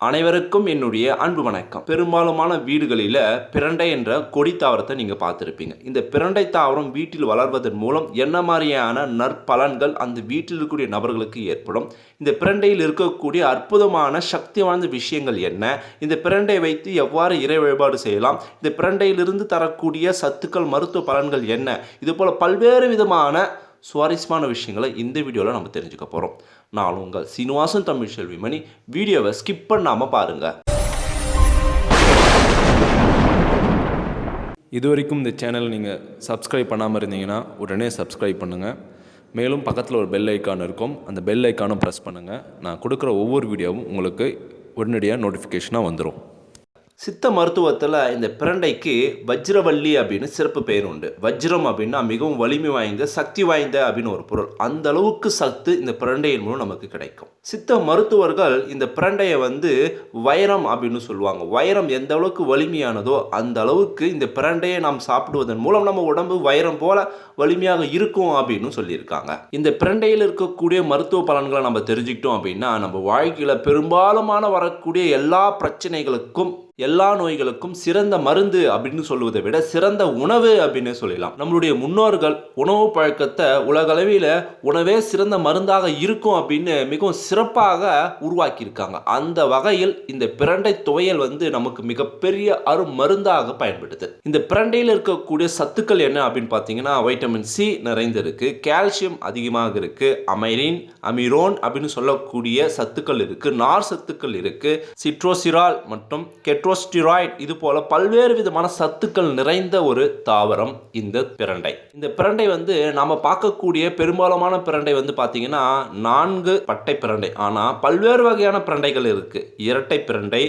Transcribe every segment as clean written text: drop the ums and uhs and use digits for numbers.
அனைவருக்கும் என்னுடைய அன்பு வணக்கம். பெரும்பாலுமான வீடுகளில் பிரண்டை என்ற கொடி தாவரத்தை நீங்கள் பார்த்துருப்பீங்க. இந்த பிரண்டை தாவரம் வீட்டில் வளர்வதன் மூலம் என்ன மாதிரியான நற்பலன்கள் அந்த வீட்டில் இருக்கக்கூடிய நபர்களுக்கு ஏற்படும்? இந்த பிரண்டையில் இருக்கக்கூடிய அற்புதமான சக்தி வாய்ந்த விஷயங்கள் என்ன? இந்த பிரண்டை வைத்து எவ்வாறு இறை வழிபாடு செய்யலாம்? இந்த பிரண்டையிலிருந்து தரக்கூடிய சத்துக்கள், மருத்துவ பலன்கள் என்ன? இதுபோல் பல்வேறு விதமான சுவாரஸ்யமான விஷயங்களை இந்த வீடியோவில் நம்ம தெரிஞ்சுக்க போகிறோம். நான் உங்கள் சீனிவாசன் தமிழ் செல்விமணி. வீடியோவை ஸ்கிப் பண்ணாமல் பாருங்கள். இதுவரைக்கும் இந்த சேனல் நீங்கள் சப்ஸ்கிரைப் பண்ணாமல் இருந்தீங்கன்னா உடனே சப்ஸ்கிரைப் பண்ணுங்கள். மேலும் பக்கத்தில் ஒரு பெல் ஐக்கான் இருக்கும், அந்த பெல் ஐக்கானும் ப்ரெஸ் பண்ணுங்கள். நான் கொடுக்குற ஒவ்வொரு வீடியோவும் உங்களுக்கு உடனடியாக நோட்டிஃபிகேஷனாக வந்துடும். சித்த மருத்துவத்தில் இந்த பிரண்டைக்கு வஜ்ரவள்ளி அப்படின்னு சிறப்பு பெயர் உண்டு. வஜ்ரம் அப்படின்னா மிகவும் வலிமை வாய்ந்த, சக்தி வாய்ந்த அப்படின்னு ஒரு பொருள். அந்த அளவுக்கு சத்து இந்த பிரண்டையின் மூலம் நமக்கு கிடைக்கும். சித்த மருத்துவர்கள் இந்த பிரண்டையை வைரம் அப்படின்னு சொல்லுவாங்க. வைரம் எந்த அளவுக்கு வலிமையானதோ அந்த அளவுக்கு இந்த பிரண்டையை நாம் சாப்பிடுவதன் மூலம் நம்ம உடம்பு வைரம் போல வலிமையாக இருக்கும் அப்படின்னு சொல்லியிருக்காங்க. இந்த பிரண்டையில் இருக்கக்கூடிய மருத்துவ பலன்களை நம்ம தெரிஞ்சுக்கிட்டோம் அப்படின்னா நம்ம வாழ்க்கையில் பெரும்பாலுமான வரக்கூடிய எல்லா பிரச்சனைகளுக்கும், எல்லா நோய்களுக்கும் சிறந்த மருந்து அப்படின்னு சொல்லுவதை விட சிறந்த உணவு அப்படின்னு சொல்லலாம். நம்மளுடைய முன்னோர்கள் உணவு பழக்கத்தை உலகளவில் உணவே சிறந்த மருந்தாக இருக்கும் அப்படின்னு மிகவும் சிறப்பாக உருவாக்கியிருக்காங்க. அந்த வகையில் இந்த பிரண்டை துவையல் நமக்கு மிகப்பெரிய மருந்தாக பயன்படுது. இந்த பிரண்டையில் இருக்கக்கூடிய சத்துக்கள் என்ன அப்படின்னு பார்த்தீங்கன்னா, வைட்டமின் சி நிறைந்திருக்கு, கால்சியம் அதிகமாக இருக்கு, அமைரின், அமிரோன் அப்படின்னு சொல்லக்கூடிய சத்துக்கள் இருக்கு, நார் சத்துக்கள் இருக்கு, சிட்ரோசிரால் மற்றும் கெட்ரோஸ்டிராய்ட், இது போல பல்வேறு விதமான சத்துக்கள் நிறைந்த ஒரு தாவரம் இந்த பிரண்டை. இந்த பிரண்டை நாம பார்க்கக்கூடிய பெரும்பாலான பிரண்டை பார்த்தீங்கன்னா 4 பட்டை பிரண்டை. ஆனால் பல்வேறு வகையான பிரண்டைகள் இருக்கு. இரட்டை பிரண்டை,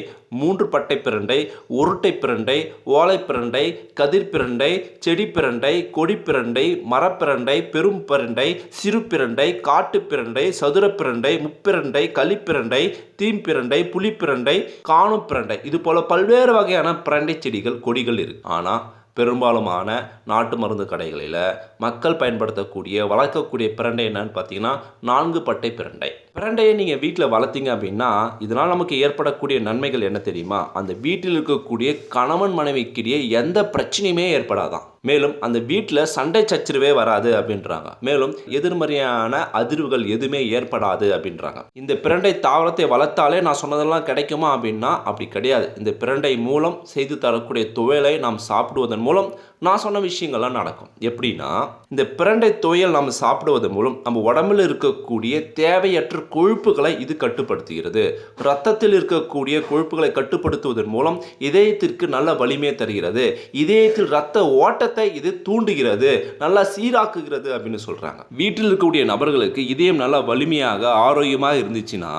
3 பட்டை பிரண்டை, உருட்டை பிரண்டை, ஓலை பிரண்டை, கதிர் பிரண்டை, செடி பிரண்டை, கொடி பிரண்டை, மரப்பிரண்டை, பெரும் பிரண்டை, சிறு பிரண்டை, காட்டு பிரண்டை, சதுர பிரண்டை, முப்பிரண்டை, களிப்பிரண்டை, தீம்பிரண்டை, புலிப்பிரண்டை, காணு பிரண்டை, இது போல பல்வேறு வகையான பிரண்டை செடிகள், கொடிகள் இருக்கு. ஆனால் பெரும்பாலுமான நாட்டு மருந்து கடைகளில் மக்கள் பயன்படுத்தக்கூடிய, வளர்க்கக்கூடிய பிரண்டை என்னன்னு பார்த்தீங்கன்னா 4 பட்டை பிரண்டை. பிரண்டையை நீங்கள் வீட்டில் வளர்த்தீங்க அப்படின்னா இதனால் நமக்கு ஏற்படக்கூடிய நன்மைகள் என்ன தெரியுமா? அந்த வீட்டில் இருக்கக்கூடிய கணவன் மனைவிக்கிடையே எந்த பிரச்சனையுமே ஏற்படாதான். மேலும் அந்த வீட்டில் சண்டை சச்சரவே வராது அப்படின்றாங்க. மேலும் எதிர்மறையான அதிர்வுகள் எதுவுமே ஏற்படாது அப்படின்றாங்க. இந்த பிரண்டை தாவரத்தை வளர்த்தாலே நான் சொன்னதெல்லாம் கிடைக்குமா அப்படின்னா அப்படி கிடையாது. இந்த பிரண்டை மூலம் செய்து தரக்கூடிய துவையலை நாம் சாப்பிடுவதன் மூலம் நான் சொன்ன விஷயங்கள்லாம் நடக்கும். எப்படின்னா, இந்த பிரண்டை துவையல் நாம் சாப்பிடுவதன் மூலம் நம்ம உடம்பில் இருக்கக்கூடிய தேவையற்ற கொழுப்புகளை இது கட்டுப்படுத்துகிறது. இரத்தத்தில் இருக்கக்கூடிய கொழுப்புகளை கட்டுப்படுத்துவதன் மூலம் இதயத்திற்கு நல்ல வலிமை தருகிறது. இதயத்தில் இரத்த ஓட்டத்தை இது தூண்டுகிறது, நல்லா சீராக்குகிறது அப்படின்னு சொல்றாங்க. வீட்டில் இருக்கக்கூடிய நபர்களுக்கு இதயம் நல்லா வலிமையாக, ஆரோக்கியமாக இருந்துச்சுன்னா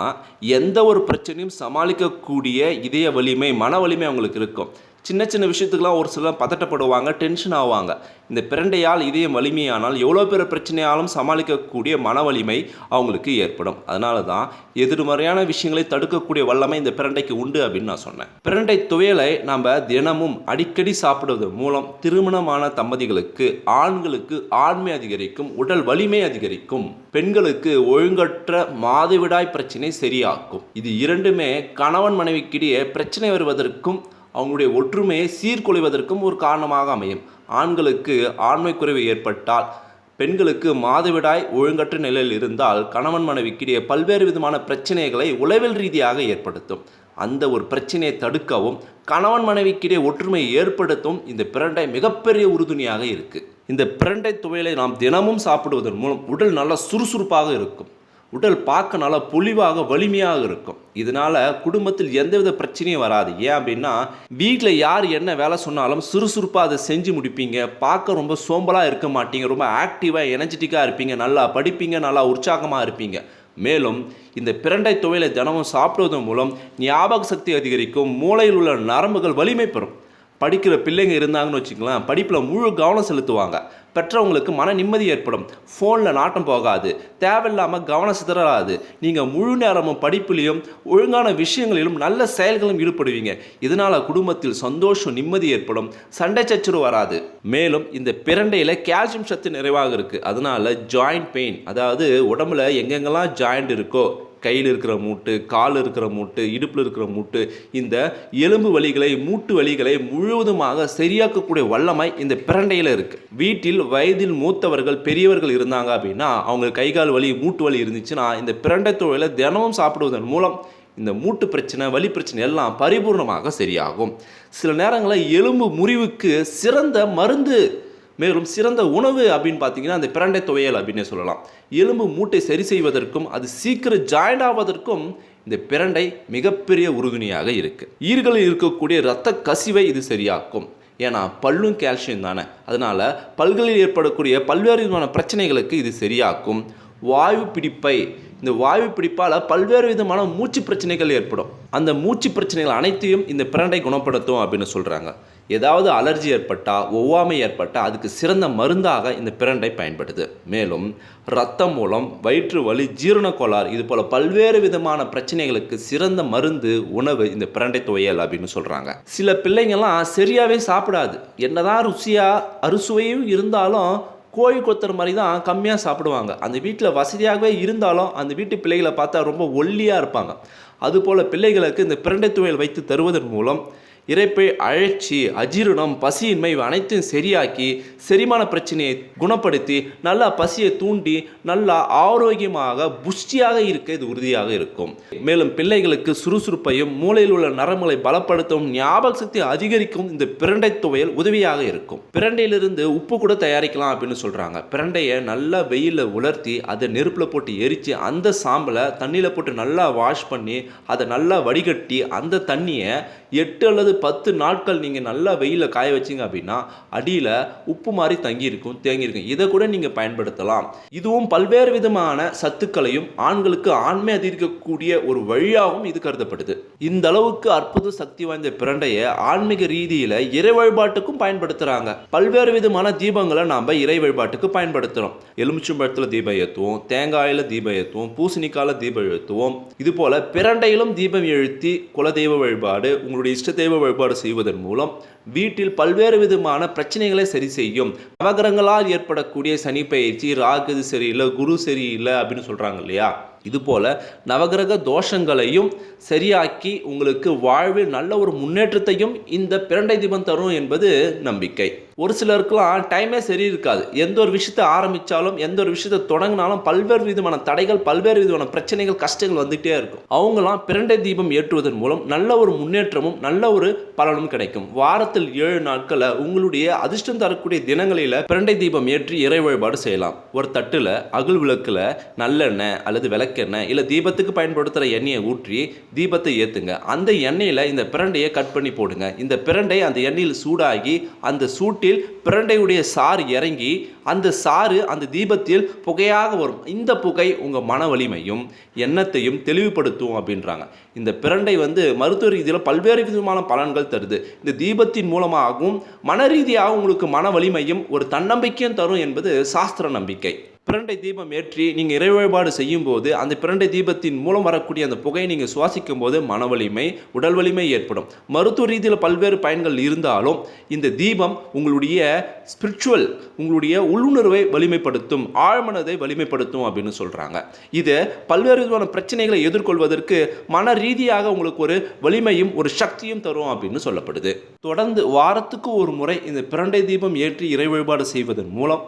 எந்த ஒரு பிரச்சனையும் சமாளிக்கக்கூடிய இதய வலிமை, மன வலிமை அவங்களுக்கு இருக்கும். சின்ன சின்ன விஷயத்துக்கெல்லாம் ஒரு சிலர் பதட்டப்படுவாங்க, டென்ஷன் ஆவாங்க. இந்த பிரண்டையால் இதயம் வலிமையானால் எவ்வளோ பேர் பிரச்சனையாலும் சமாளிக்கக்கூடிய மன வலிமை அவங்களுக்கு ஏற்படும். அதனால தான் எதிர்மறையான விஷயங்களை தடுக்கக்கூடிய வல்லமை இந்த பிரண்டைக்கு உண்டு அப்படின்னு நான் சொன்னேன். பிரண்டை துவையலை நாம் தினமும் அடிக்கடி சாப்பிடுவதன் மூலம் திருமணமான தம்பதிகளுக்கு, ஆண்களுக்கு ஆண்மை அதிகரிக்கும், உடல் வலிமை அதிகரிக்கும், பெண்களுக்கு ஒழுங்கற்ற மாதவிடாய் பிரச்சனை சரியாக்கும். இது இரண்டுமே கணவன் மனைவிக்கிடையே பிரச்சனை வருவதற்கும் அவங்களுடைய ஒற்றுமையை சீர்குலைவதற்கும் ஒரு காரணமாக அமையும். ஆண்களுக்கு ஆண்மை குறைவு ஏற்பட்டால், பெண்களுக்கு மாதவிடாய் ஒழுங்கற்ற நிலையில் இருந்தால் கணவன் மனைவிக்கிடையே பல்வேறு விதமான பிரச்சனைகளை உளவியல் ரீதியாக ஏற்படுத்தும். அந்த ஒரு பிரச்சனையை தடுக்கவும், கணவன் மனைவிக்கிடையே ஒற்றுமையை ஏற்படுத்தும் இந்த பிரண்டை மிகப்பெரிய உறுதுணையாக இருக்கு. இந்த பிரண்டை துவையலை நாம் தினமும் சாப்பிடுவதன் மூலம் உடல் நல்லா சுறுசுறுப்பாக இருக்கும். உடல் பார்க்க நல்லா பொலிவாக, வலிமையாக இருக்கும். இதனால் குடும்பத்தில் எந்தவித பிரச்சனையும் வராது. ஏன் அப்படின்னா வீட்டில் யார் என்ன வேலை சொன்னாலும் சுறுசுறுப்பாக அதை செஞ்சு முடிப்பீங்க. பார்க்க ரொம்ப சோம்பலாக இருக்க மாட்டீங்க, ரொம்ப ஆக்டிவாக, எனர்ஜெட்டிக்காக இருப்பீங்க, நல்லா படிப்பீங்க, நல்லா உற்சாகமாக இருப்பீங்க. மேலும் இந்த பிரண்டை துவையலை தினமும் சாப்பிடுவதன் மூலம் ஞாபக சக்தி அதிகரிக்கும், மூளையில் உள்ள நரம்புகள் வலிமை பெறும். படிக்கிற பிள்ளைங்க இருந்தாங்கன்னு வச்சுக்கலாம், படிப்பில் முழு கவனம் செலுத்துவாங்க. பெற்றவங்களுக்கு மன நிம்மதி ஏற்படும். ஃபோனில் நாட்டம் போகாது, தேவையில்லாமல் கவனம் சிதறாது. நீங்கள் முழு நேரமும் படிப்பிலையும் ஒழுங்கான விஷயங்களிலும் நல்ல செயல்களும் ஈடுபடுவீங்க. இதனால் குடும்பத்தில் சந்தோஷம், நிம்மதி ஏற்படும், சண்டை சச்சரவு வராது. மேலும் இந்த பிரண்டையில் கால்சியம் சத்து நிறைவாக இருக்குது. அதனால் ஜாயிண்ட் பெயின், அதாவது உடம்புல எங்கெங்கெல்லாம் ஜாயிண்ட் இருக்கோ, கையில் இருக்கிற மூட்டு, கால் இருக்கிற மூட்டு, இடுப்பில் இருக்கிற மூட்டு, இந்த எலும்பு வலிகளை, மூட்டு வலிகளை முழுவதுமாக சரியாக்கக்கூடிய வல்லமை இந்த பிரண்டையில் இருக்குது. வீட்டில் வயதில் மூத்தவர்கள், பெரியவர்கள் இருந்தாங்க அப்படின்னா அவங்க கை கால் வலி, மூட்டு வலி இருந்துச்சுன்னா இந்த பிரண்டை துவையலை தினமும் சாப்பிடுவதன் மூலம் இந்த மூட்டு பிரச்சனை, வலி பிரச்சனை எல்லாம் பரிபூர்ணமாக சரியாகும். சில நேரங்களில் எலும்பு முறிவுக்கு சிறந்த மருந்து, மேலும் சிறந்த உணவு அப்படின்னு பார்த்தீங்கன்னா அந்த பிரண்டை துவையல் அப்படின்னு சொல்லலாம். எலும்பு மூட்டை சரி செய்வதற்கும் அது சீக்கிரம் ஜாயிண்ட் ஆவதற்கும் இந்த பிரண்டை மிகப்பெரிய உறுதுணையாக இருக்குது. ஈர்களில் இருக்கக்கூடிய இரத்த கசிவை இது சரியாக்கும். ஏன்னா பல்லும் கால்சியம் தானே, அதனால் பல்களில் ஏற்படக்கூடிய பல்வேறு விதமான பிரச்சனைகளுக்கு இது சரியாக்கும். வாயு பிடிப்பை, இந்த வாயு பிடிப்பால் பல்வேறு விதமான மூச்சு பிரச்சனைகள் ஏற்படும். அந்த மூச்சு பிரச்சனைகள் அனைத்தையும் இந்த பிரண்டை குணப்படுத்தும் அப்படின்னு சொல்கிறாங்க. ஏதாவது அலர்ஜி ஏற்பட்டால், ஒவ்வாமை ஏற்பட்டால் அதுக்கு சிறந்த மருந்தாக இந்த பிரண்டை பயன்படுது. மேலும் இரத்தம் மூலம், வயிற்று வலி, ஜீரண கோளாறு இது போல் பல்வேறு விதமான பிரச்சனைகளுக்கு சிறந்த மருந்து உணவு இந்த பிரண்டை துவையல் அப்படின்னு சொல்கிறாங்க. சில பிள்ளைங்கள்லாம் சரியாகவே சாப்பிடாது. என்னதான் ருசியாக அறுசுவையும் இருந்தாலும் கோழி கொத்துற மாதிரி தான் கம்மியாக சாப்பிடுவாங்க. அந்த வீட்டில் வசதியாகவே இருந்தாலும் அந்த வீட்டு பிள்ளைகளை பார்த்தா ரொம்ப ஒல்லியாக இருப்பாங்க. அதுபோல் பிள்ளைகளுக்கு இந்த பிரண்டை துவையல் வைத்து தருவதன் மூலம் இரைப்பை அழற்சி, அஜீரணம், பசியின்மை அனைத்தையும் சரியாக்கி செரிமான பிரச்சனையை குணப்படுத்தி நல்லா பசியை தூண்டி நல்லா ஆரோக்கியமாக புஷ்டியாக இருக்க இது உறுதியாக இருக்கும். மேலும் பிள்ளைகளுக்கு சுறுசுறுப்பையும் மூளையில் உள்ள நரம்புகளை பலப்படுத்தவும் ஞாபக சக்தி அதிகரிக்கும் இந்த பிரண்டை துவையல் உதவியாக இருக்கும். பிரண்டையிலிருந்து உப்பு கூட தயாரிக்கலாம் அப்படின்னு சொல்கிறாங்க. பிரண்டையை நல்லா வெயிலில் உலர்த்தி அதை நெருப்பில் போட்டு எரித்து அந்த சாம்பலை தண்ணியில் போட்டு நல்லா வாஷ் பண்ணி அதை நல்லா வடிகட்டி அந்த தண்ணியை 8 அல்லது 10 நாட்கள் நீங்கள் நல்லா வெயிலில் காய வச்சிங்க அப்படின்னா அடியில் உப்பு மாதிரி தேங்கியிருக்கும். இதை கூட நீங்கள் பயன்படுத்தலாம். இதுவும் பல்வேறு விதமான சத்துக்களையும் ஆண்களுக்கு ஆண்மை அதிகரிக்கக்கூடிய ஒரு வழியாகவும் இது கருதப்படுது. இந்த அளவுக்கு அற்புத சக்தி வாய்ந்த பிரண்டையை ஆன்மீக ரீதியில் இறை வழிபாட்டுக்கும் பயன்படுத்துகிறாங்க. பல்வேறு விதமான தீபங்களை நாம் இறை வழிபாட்டுக்கு பயன்படுத்துகிறோம். எலுமிச்சம்பழத்தில் தீபம் ஏற்றுவோம், தேங்காயில் தீபம் ஏற்றுவோம், பூசணிக்காயில் தீபம் ஏற்றுவோம். இது போல் பிரண்டையிலும் தீபம் எழுத்தி குலதெய்வ வழிபாடு, உங்களுடைய இஷ்ட தெய்வ வழிபாடு செய்வதன் மூலம் வீட்டில் பல்வேறு விதமான பிரச்சனைகளை சரி செய்யும். நவகிரகங்களால் ஏற்படக்கூடிய சனி பயிற்சி, ராகு சரியில்லை, குரு சரியில்லை அப்படின்னு சொல்கிறாங்க இல்லையா, இதுபோல் நவகிரக தோஷங்களையும் சரியாக்கி உங்களுக்கு வாழ்வில் நல்ல ஒரு முன்னேற்றத்தையும் இந்த பிரண்டை தீபம் தரும் என்பது நம்பிக்கை. ஒரு சிலருக்குலாம் டைமே சரி இருக்காது. எந்த ஒரு விஷயத்தை ஆரம்பித்தாலும், எந்த ஒரு விஷயத்தை தொடங்கினாலும் பல்வேறு விதமான தடைகள், பல்வேறு விதமான பிரச்சனைகள், கஷ்டங்கள் வந்துகிட்டே இருக்கும். அவங்களாம் பிரண்டை தீபம் ஏற்றுவதன் மூலம் நல்ல ஒரு முன்னேற்றமும் நல்ல ஒரு பலனும் கிடைக்கும். வாரத்தில் 7 நாட்களில் உங்களுடைய அதிர்ஷ்டம் தரக்கூடிய தினங்களில் பிரண்டை தீபம் ஏற்றி இறை வழிபாடு செய்யலாம். ஒரு தட்டில் அகல் விளக்கில் நல்லெண்ணெய் அல்லது விளக்கெண்ணெய் இல்லை தீபத்துக்கு பயன்படுத்துகிற எண்ணெயை ஊற்றி தீபத்தை ஏற்றுங்க. அந்த எண்ணெயில் இந்த பிரண்டையை கட் பண்ணி போடுங்க. இந்த பிரண்டை அந்த எண்ணெயில் சூடாகி அந்த சூட்டில் பிரண்டையுடைய சாறு இறங்கி அந்த சாறு அந்த தீபத்தில் புகையாக வரும். இந்த புகை உங்கள் மன வலிமையும் எண்ணத்தையும் தெளிவுபடுத்தும் அப்படின்றாங்க. இந்த பிரண்டை மருத்துவ ரீதியில் பல்வேறு விதமான பலன்கள் தருது. இந்த தீபத்தின் மூலமாகவும் மன ரீதியாக உங்களுக்கு மன வலிமையும் ஒரு தன்னம்பிக்கையும் தரும் என்பது சாஸ்திர நம்பிக்கை. பிரண்டை தீபம் ஏற்றி நீங்கள் இறை வழிபாடு செய்யும் போது அந்த பிரண்டை தீபத்தின் மூலம் வரக்கூடிய அந்த புகையை நீங்கள் சுவாசிக்கும் போது மன வலிமை, உடல் வலிமை ஏற்படும். மருத்துவ ரீதியில் பல்வேறு பயன்கள் இருந்தாலும் இந்த தீபம் உங்களுடைய ஸ்பிரிச்சுவல், உங்களுடைய உள்ளுணர்வை வலிமைப்படுத்தும், ஆழ்மனதை வலிமைப்படுத்தும் அப்படின்னு சொல்கிறாங்க. இது பல்வேறு விதமான பிரச்சனைகளை எதிர்கொள்வதற்கு மன ரீதியாக உங்களுக்கு ஒரு வலிமையும் ஒரு சக்தியும் தரும் அப்படின்னு சொல்லப்படுது. தொடர்ந்து வாரத்துக்கு ஒரு முறை இந்த பிரண்டை தீபம் ஏற்றி இறை வழிபாடு செய்வதன் மூலம்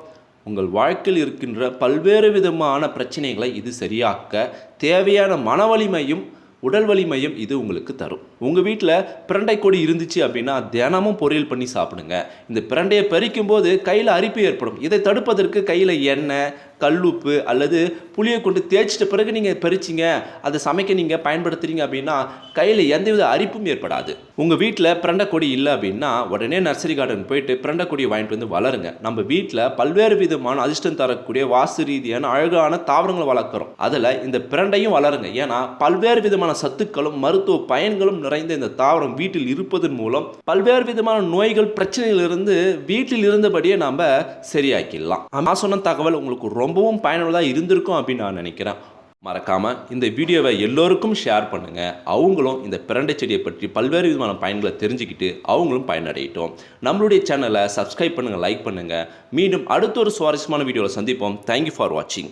உங்கள் வாழ்க்கையில் இருக்கின்ற பல்வேறு விதமான பிரச்சனைகளை இது சரியாக்க தேவையான மன வலிமையும் உடல் வலிமையும் இது உங்களுக்கு தரும். உங்கள் வீட்டில் பிரண்டை கொடி இருந்துச்சு அப்படின்னா தினமும் பொரியல் பண்ணி சாப்பிடுங்க. இந்த பிரண்டையை பறிக்கும் போது கையில் அரிப்பு ஏற்படும். இதை தடுப்பதற்கு கையில் எண்ணெய், கல்லுப்பு அல்லது புளியை கொண்டு தேய்ச்சிட்ட பிறகு நீங்கள் பறிச்சிங்க, அதை சமைக்க நீங்கள் பயன்படுத்துகிறீங்க அப்படின்னா கையில் எந்தவித அரிப்பும் ஏற்படாது. உங்கள் வீட்டில் பிரண்டை கொடி இல்லை அப்படின்னா உடனே நர்சரி கார்டன் போயிட்டு பிரண்டை கொடியை வாங்கிட்டு வளருங்க. நம்ம வீட்டில் பல்வேறு விதமான அதிர்ஷ்டம் தரக்கூடிய வாஸ்து ரீதியான அழகான தாவரங்களை வளர்க்குறோம். அதில் இந்த பிரண்டையும் வளருங்க. ஏன்னா பல்வேறு விதமான சத்துக்களும் மருத்துவ பயன்களும் நிறைந்த இந்த தாவரம் வீட்டில் இருப்பதன் மூலம் பல்வேறு விதமான நோய்கள், பிரச்சனைகளிலிருந்து வீட்டில் இருந்தபடியே நாம் சரியாக்கிடலாம். நான் சொன்ன தகவல் உங்களுக்கு ரொம்பவும் பயனுள்ளதாக இருந்திருக்கும் அப்படின்னு நான் நினைக்கிறேன். மறக்காமல் இந்த வீடியோவை எல்லோருக்கும் ஷேர் பண்ணுங்கள். அவங்களும் இந்த பிரண்டை செடியை பற்றி பல்வேறு விதமான பயன்களை தெரிஞ்சுக்கிட்டு அவங்களும் பயனடையட்டும். நம்மளுடைய சேனலை சப்ஸ்கிரைப் பண்ணுங்கள், லைக் பண்ணுங்கள். மீண்டும் அடுத்த ஒரு சுவாரஸ்யமான வீடியோவில் சந்திப்போம். தேங்க்யூ ஃபார் வாட்சிங்.